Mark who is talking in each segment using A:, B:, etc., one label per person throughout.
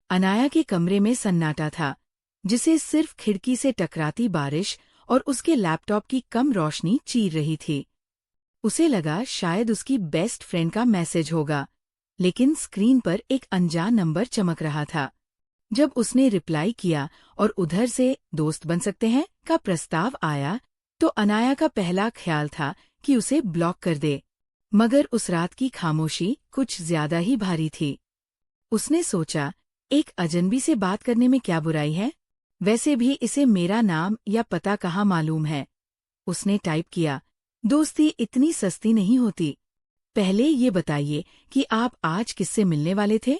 A: अनाया के कमरे में सन्नाटा था, जिसे सिर्फ खिड़की से टकराती बारिश और उसके लैपटॉप की कम रोशनी चीर रही थी। उसे लगा शायद उसकी बेस्ट फ्रेंड का मैसेज होगा, लेकिन स्क्रीन पर एक अनजान नंबर चमक रहा था। जब उसने रिप्लाई किया और उधर से दोस्त बन सकते हैं का प्रस्ताव आया, तो अनाया का पहला ख्याल था कि उसे ब्लॉक कर दे, मगर उस रात की खामोशी कुछ ज्यादा ही भारी थी। उसने सोचा, एक अजनबी से बात करने में क्या बुराई है? वैसे भी इसे मेरा नाम या पता कहाँ मालूम है। उसने टाइप किया, दोस्ती इतनी सस्ती नहीं होती। पहले ये बताइए कि आप आज किससे मिलने वाले थे?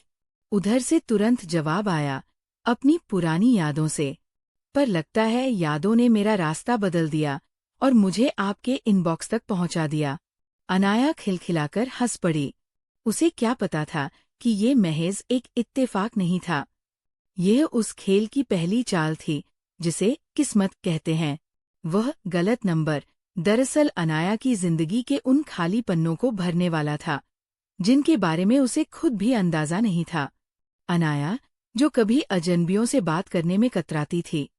A: उधर से तुरंत जवाब आया, अपनी पुरानी यादों से। पर लगता है यादों ने मेरा रास्ता बदल दिया और मुझे आपके इनबॉक्स तक पहुंचा दिया। अनाया खिलखिलाकर हंस पड़ी। उसे क्या पता था कि ये महज एक इत्तेफाक नहीं था। यह उस खेल की पहली चाल थी जिसे किस्मत कहते हैं। वह गलत नंबर दरअसल अनाया की जिंदगी के उन खाली पन्नों को भरने वाला था, जिनके बारे में उसे खुद भी अंदाजा नहीं था। अनाया, जो कभी अजनबियों से बात करने में कतराती थी,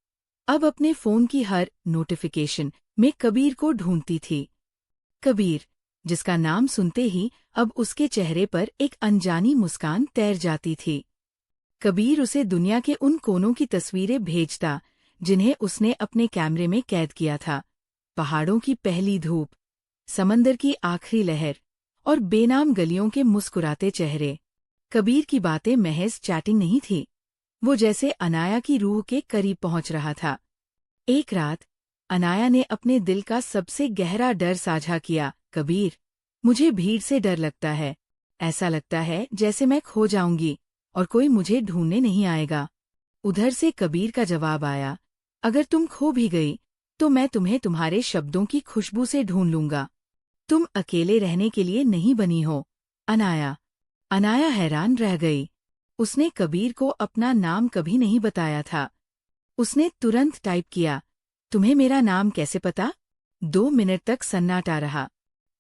A: अब अपने फोन की हर नोटिफिकेशन में कबीर को ढूंढती थी। कबीर, जिसका नाम सुनते ही अब उसके चेहरे पर एक अनजानी मुस्कान तैर जाती थी। कबीर उसे दुनिया के उन कोनों की तस्वीरें भेजता जिन्हें उसने अपने कैमरे में कैद किया था। पहाड़ों की पहली धूप, समंदर की आखिरी लहर और बेनाम गलियों के मुस्कुराते चेहरे। कबीर की बातें महज चैटिंग नहीं थी, वो जैसे अनाया की रूह के करीब पहुंच रहा था। एक रात अनाया ने अपने दिल का सबसे गहरा डर साझा किया, कबीर, मुझे भीड़ से डर लगता है। ऐसा लगता है जैसे मैं खो जाऊंगी और कोई मुझे ढूंढने नहीं आएगा। उधर से कबीर का जवाब आया, अगर तुम खो भी गई तो मैं तुम्हें तुम्हारे शब्दों की खुशबू से ढूंढ लूंगा। तुम अकेले रहने के लिए नहीं बनी हो, अनाया। अनाया हैरान रह गई। उसने कबीर को अपना नाम कभी नहीं बताया था। उसने तुरंत टाइप किया, तुम्हें मेरा नाम कैसे पता? 2 मिनट तक सन्नाटा रहा।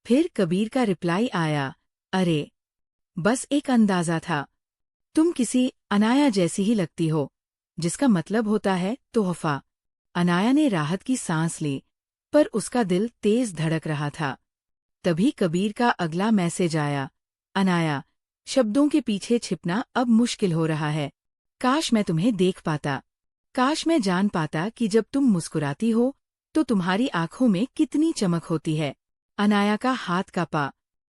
A: फिर कबीर का रिप्लाई आया, अरे, बस एक अंदाजा था। तुम किसी अनाया जैसी ही लगती हो, जिसका मतलब होता है तोहफा। अनाया ने राहत की सांस ली, पर उसका दिल तेज धड़क रहा था। तभी कबीर का अगला मैसेज आया, अनाया, शब्दों के पीछे छिपना अब मुश्किल हो रहा है। काश मैं तुम्हें देख पाता। काश मैं जान पाता कि जब तुम मुस्कुराती हो तो तुम्हारी आंखों में कितनी चमक होती है। अनाया का हाथ कांपा।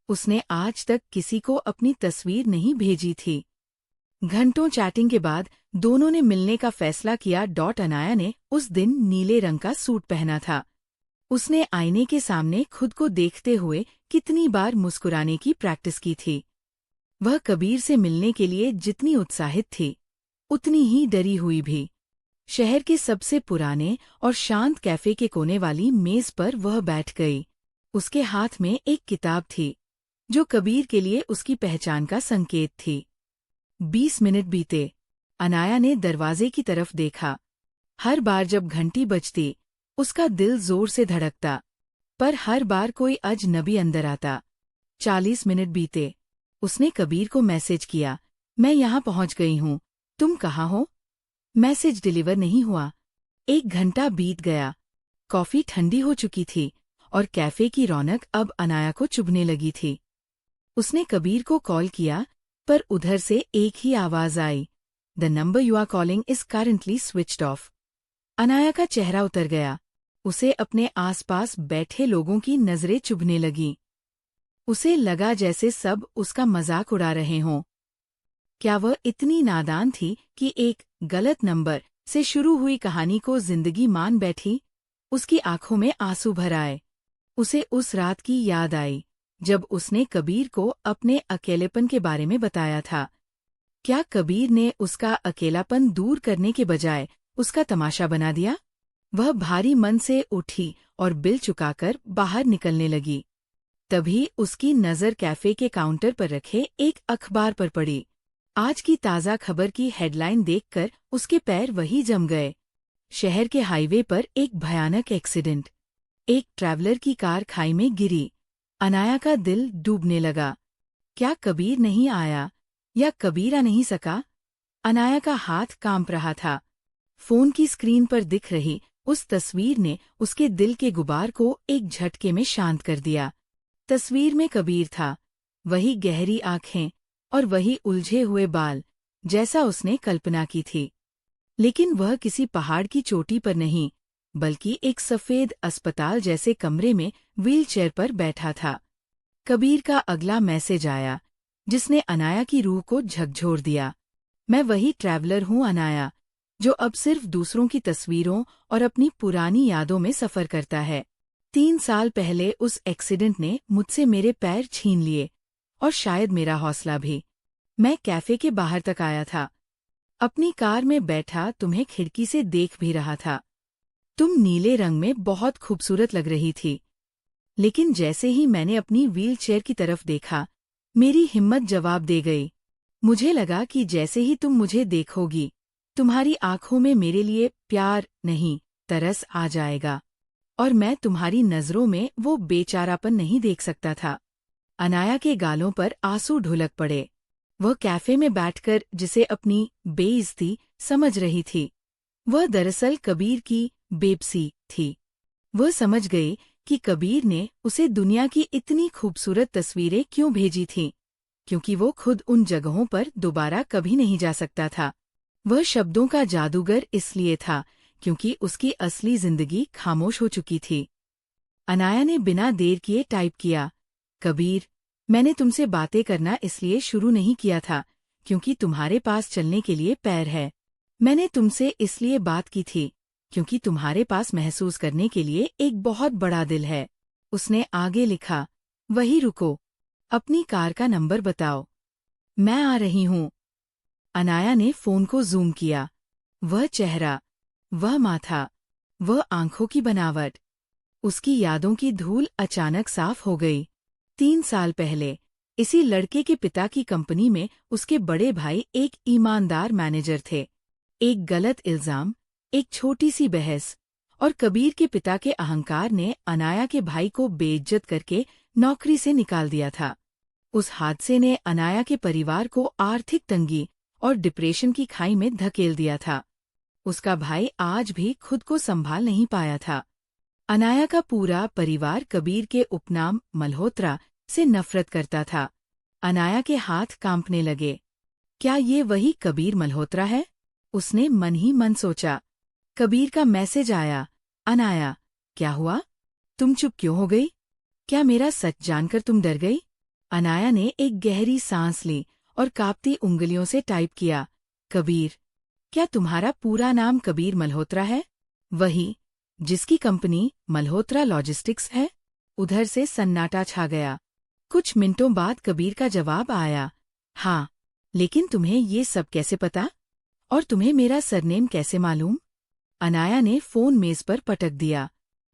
A: उसने आज तक किसी को अपनी तस्वीर नहीं भेजी थी। घंटों चैटिंग के बाद दोनों ने मिलने का फैसला किया। अनाया ने उस दिन नीले रंग का सूट पहना था। उसने आईने के सामने खुद को देखते हुए कितनी बार मुस्कुराने की प्रैक्टिस की थी। वह कबीर से मिलने के लिए जितनी उत्साहित थी, उतनी ही डरी हुई भी। शहर के सबसे पुराने और शांत कैफे के कोने वाली मेज पर वह बैठ गई। उसके हाथ में एक किताब थी, जो कबीर के लिए उसकी पहचान का संकेत थी। 20 मिनट बीते। अनाया ने दरवाजे की तरफ देखा। हर बार जब घंटी बजती, उसका दिल जोर से धड़कता, पर हर बार कोई अजनबी अंदर आता। 40 मिनट बीते। उसने कबीर को मैसेज किया, मैं यहाँ पहुँच गई हूँ, तुम कहाँ हो? मैसेज डिलीवर नहीं हुआ। 1 घंटा बीत गया। कॉफी ठंडी हो चुकी थी और कैफे की रौनक अब अनाया को चुभने लगी थी। उसने कबीर को कॉल किया, पर उधर से एक ही आवाज आई, the number you are calling is currently switched off. Anaya का चेहरा उतर गया। उसे अपने आसपास बैठे लोगों की नजरें चुभने लगीं। उसे लगा जैसे सब उसका मजाक उड़ा रहे हों। क्या वह इतनी नादान थी कि एक गलत नंबर से शुरू हुई कहानी को जिंदगी मान बैठी? उसकी आंखों में आंसू भर आए। उसे उस रात की याद आई जब उसने कबीर को अपने अकेलेपन के बारे में बताया था। क्या कबीर ने उसका अकेलापन दूर करने के बजाय उसका तमाशा बना दिया? वह भारी मन से उठी और बिल चुकाकर बाहर निकलने लगी। तभी उसकी नज़र कैफे के काउंटर पर रखे एक अखबार पर पड़ी। आज की ताज़ा खबर की हेडलाइन देखकर उसके पैर वहीं जम गए। शहर के हाईवे पर एक भयानक एक्सीडेंट। एक ट्रैवलर की कार खाई में गिरी। अनाया का दिल डूबने लगा। क्या कबीर नहीं आया या कबीर आ नहीं सका? अनाया का हाथ कांप रहा था। फोन की स्क्रीन पर दिख रही उस तस्वीर ने उसके दिल के गुबार को एक झटके में शांत कर दिया। तस्वीर में कबीर था, वही गहरी आंखें और वही उलझे हुए बाल, जैसा उसने कल्पना की थी। लेकिन वह किसी पहाड़ की चोटी पर नहीं, बल्कि एक सफेद अस्पताल जैसे कमरे में व्हीलचेयर पर बैठा था। कबीर का अगला मैसेज आया, जिसने अनाया की रूह को झकझोर दिया। मैं वही ट्रैवलर हूँ अनाया, जो अब सिर्फ दूसरों की तस्वीरों और अपनी पुरानी यादों में सफर करता है। 3 साल पहले उस एक्सीडेंट ने मुझसे मेरे पैर छीन लिए, और शायद मेरा हौसला भी। मैं कैफे के बाहर तक आया था। अपनी कार में बैठा तुम्हें खिड़की से देख भी रहा था। तुम नीले रंग में बहुत खूबसूरत लग रही थी। लेकिन जैसे ही मैंने अपनी व्हीलचेयर की तरफ देखा, मेरी हिम्मत जवाब दे गई। मुझे लगा कि जैसे ही तुम मुझे देखोगी, तुम्हारी आंखों में मेरे लिए प्यार नहीं, तरस आ जाएगा। और मैं तुम्हारी नजरों में वो बेचारापन नहीं देख सकता था। अनाया के गालों पर आंसू ढुलक पड़े। वह कैफे में बैठकर जिसे अपनी बेइज्जती समझ रही थी, वह दरअसल कबीर की बेबसी थी। वह समझ गई कि कबीर ने उसे दुनिया की इतनी खूबसूरत तस्वीरें क्यों भेजी थीं, क्योंकि वो खुद उन जगहों पर दोबारा कभी नहीं जा सकता था। वह शब्दों का जादूगर इसलिए था, क्योंकि उसकी असली जिंदगी खामोश हो चुकी थी। अनाया ने बिना देर किए टाइप किया, कबीर, मैंने तुमसे बातें करना इसलिए शुरू नहीं किया था, क्योंकि तुम्हारे पास चलने के लिए पैर है। मैंने तुमसे इसलिए बात की थी, क्योंकि तुम्हारे पास महसूस करने के लिए एक बहुत बड़ा दिल है। उसने आगे लिखा, वही रुको, अपनी कार का नंबर बताओ, मैं आ रही हूँ। अनाया ने फोन को जूम किया। वह चेहरा, वह माथा, वह आंखों की बनावट, उसकी यादों की धूल अचानक साफ हो गई। 3 साल पहले इसी लड़के के पिता की कंपनी में उसके बड़े भाई एक ईमानदार मैनेजर थे। एक गलत इल्जाम, एक छोटी सी बहस, और कबीर के पिता के अहंकार ने अनाया के भाई को बेइज्जत करके नौकरी से निकाल दिया था। उस हादसे ने अनाया के परिवार को आर्थिक तंगी और डिप्रेशन की खाई में धकेल दिया था। उसका भाई आज भी खुद को संभाल नहीं पाया था। अनाया का पूरा परिवार कबीर के उपनाम मल्होत्रा से नफरत करता था। अनाया के हाथ कांपने लगे। क्या ये वही कबीर मल्होत्रा है? उसने मन ही मन सोचा। कबीर का मैसेज आया, अनाया, क्या हुआ? तुम चुप क्यों हो गई? क्या मेरा सच जानकर तुम डर गई? अनाया ने एक गहरी सांस ली और कांपती उंगलियों से टाइप किया, कबीर, क्या तुम्हारा पूरा नाम कबीर मल्होत्रा है? वही, जिसकी कंपनी मल्होत्रा लॉजिस्टिक्स है? उधर से सन्नाटा छा गया। कुछ मिनटों बाद कबीर का जवाब आया, हाँ, लेकिन तुम्हें ये सब कैसे पता? और तुम्हें मेरा सरनेम कैसे मालूम? अनाया ने फोन मेज पर पटक दिया।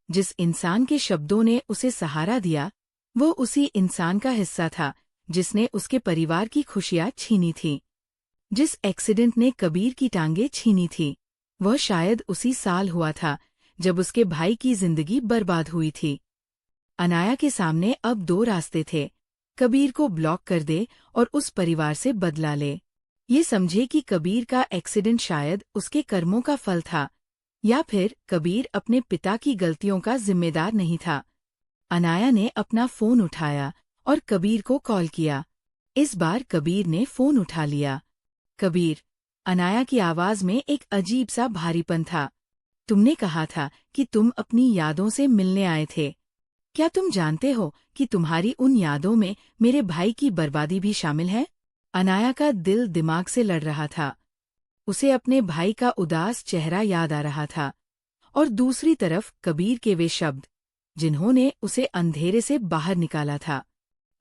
A: जिस इंसान के शब्दों ने उसे सहारा दिया, वो उसी इंसान का हिस्सा था जिसने उसके परिवार की खुशियां छीनी थीं। जिस एक्सीडेंट ने कबीर की टांगें छीनी थी, वह शायद उसी साल हुआ था जब उसके भाई की जिंदगी बर्बाद हुई थी। अनाया के सामने अब 2 रास्ते थे, कबीर को ब्लॉक कर दे और उस परिवार से बदला ले। ये समझे कि कबीर का एक्सीडेंट शायद उसके कर्मों का फल था, या फिर कबीर अपने पिता की गलतियों का जिम्मेदार नहीं था। अनाया ने अपना फोन उठाया और कबीर को कॉल किया। इस बार कबीर ने फोन उठा लिया। कबीर, अनाया की आवाज में एक अजीब सा भारीपन था। तुमने कहा था कि तुम अपनी यादों से मिलने आए थे। क्या तुम जानते हो कि तुम्हारी उन यादों में मेरे भाई की बर्बादी भी शामिल है? अनाया का दिल दिमाग से लड़ रहा था। उसे अपने भाई का उदास चेहरा याद आ रहा था, और दूसरी तरफ कबीर के वे शब्द, जिन्होंने उसे अंधेरे से बाहर निकाला था।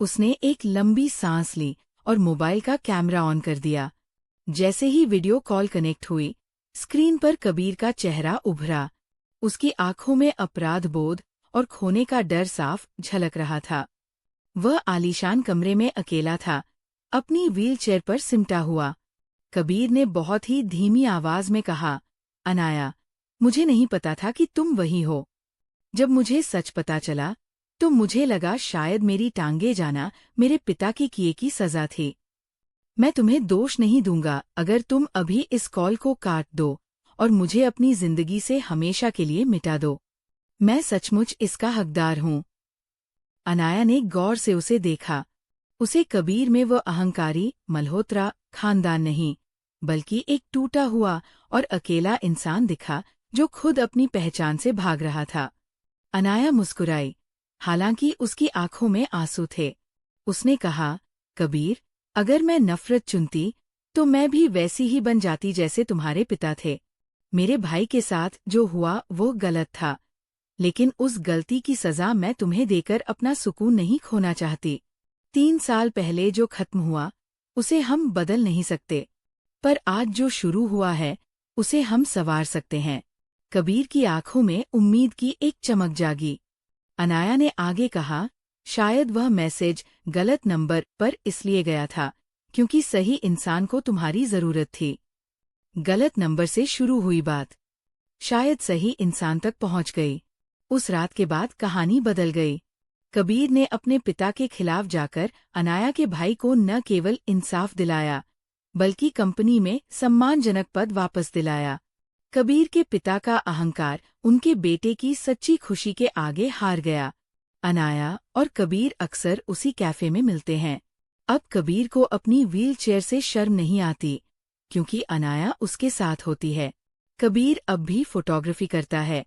A: उसने एक लंबी सांस ली और मोबाइल का कैमरा ऑन कर दिया। जैसे ही वीडियो कॉल कनेक्ट हुई, स्क्रीन पर कबीर का चेहरा उभरा। उसकी आंखों में अपराध बोध और खोने का डर साफ झलक रहा था। वह आलीशान कमरे में अकेला था, अपनी व्हीलचेयर पर सिमटा हुआ। कबीर ने बहुत ही धीमी आवाज में कहा, अनाया, मुझे नहीं पता था कि तुम वही हो। जब मुझे सच पता चला, तो मुझे लगा शायद मेरी टांगे जाना मेरे पिता के किए की सजा थी। मैं तुम्हें दोष नहीं दूंगा अगर तुम अभी इस कॉल को काट दो और मुझे अपनी जिंदगी से हमेशा के लिए मिटा दो। मैं सचमुच इसका हकदार हूँ। अनाया ने गौर से उसे देखा। उसे कबीर में वह अहंकारी मल्होत्रा खानदान नहीं, बल्कि एक टूटा हुआ और अकेला इंसान दिखा जो खुद अपनी पहचान से भाग रहा था। अनाया मुस्कुराई, हालांकि उसकी आंखों में आंसू थे। उसने कहा, कबीर, अगर मैं नफरत चुनती तो मैं भी वैसी ही बन जाती जैसे तुम्हारे पिता थे। मेरे भाई के साथ जो हुआ वो गलत था, लेकिन उस गलती की सजा मैं तुम्हें देकर अपना सुकून नहीं खोना चाहती। 3 साल पहले जो खत्म हुआ उसे हम बदल नहीं सकते, पर आज जो शुरू हुआ है उसे हम संवार सकते हैं। कबीर की आंखों में उम्मीद की एक चमक जागी। अनाया ने आगे कहा, शायद वह मैसेज गलत नंबर पर इसलिए गया था क्योंकि सही इंसान को तुम्हारी जरूरत थी। गलत नंबर से शुरू हुई बात शायद सही इंसान तक पहुंच गई। उस रात के बाद कहानी बदल गई। कबीर ने अपने पिता के खिलाफ जाकर अनाया के भाई को न केवल इंसाफ दिलाया, बल्कि कंपनी में सम्मानजनक पद वापस दिलाया। कबीर के पिता का अहंकार उनके बेटे की सच्ची खुशी के आगे हार गया। अनाया और कबीर अक्सर उसी कैफे में मिलते हैं। अब कबीर को अपनी व्हीलचेयर से शर्म नहीं आती, क्योंकि अनाया उसके साथ होती है। कबीर अब भी फोटोग्राफी करता है,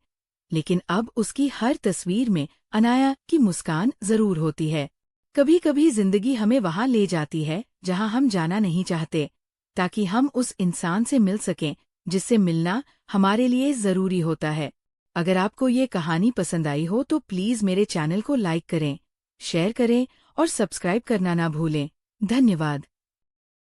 A: लेकिन अब उसकी हर तस्वीर में अनाया की मुस्कान जरूर होती है। कभी कभी जिंदगी हमें वहां ले जाती है जहां हम जाना नहीं चाहते, ताकि हम उस इंसान से मिल सकें जिससे मिलना हमारे लिए जरूरी होता है। अगर आपको ये कहानी पसंद आई हो तो प्लीज़ मेरे चैनल को लाइक करें, शेयर करें और सब्सक्राइब करना ना भूलें। धन्यवाद।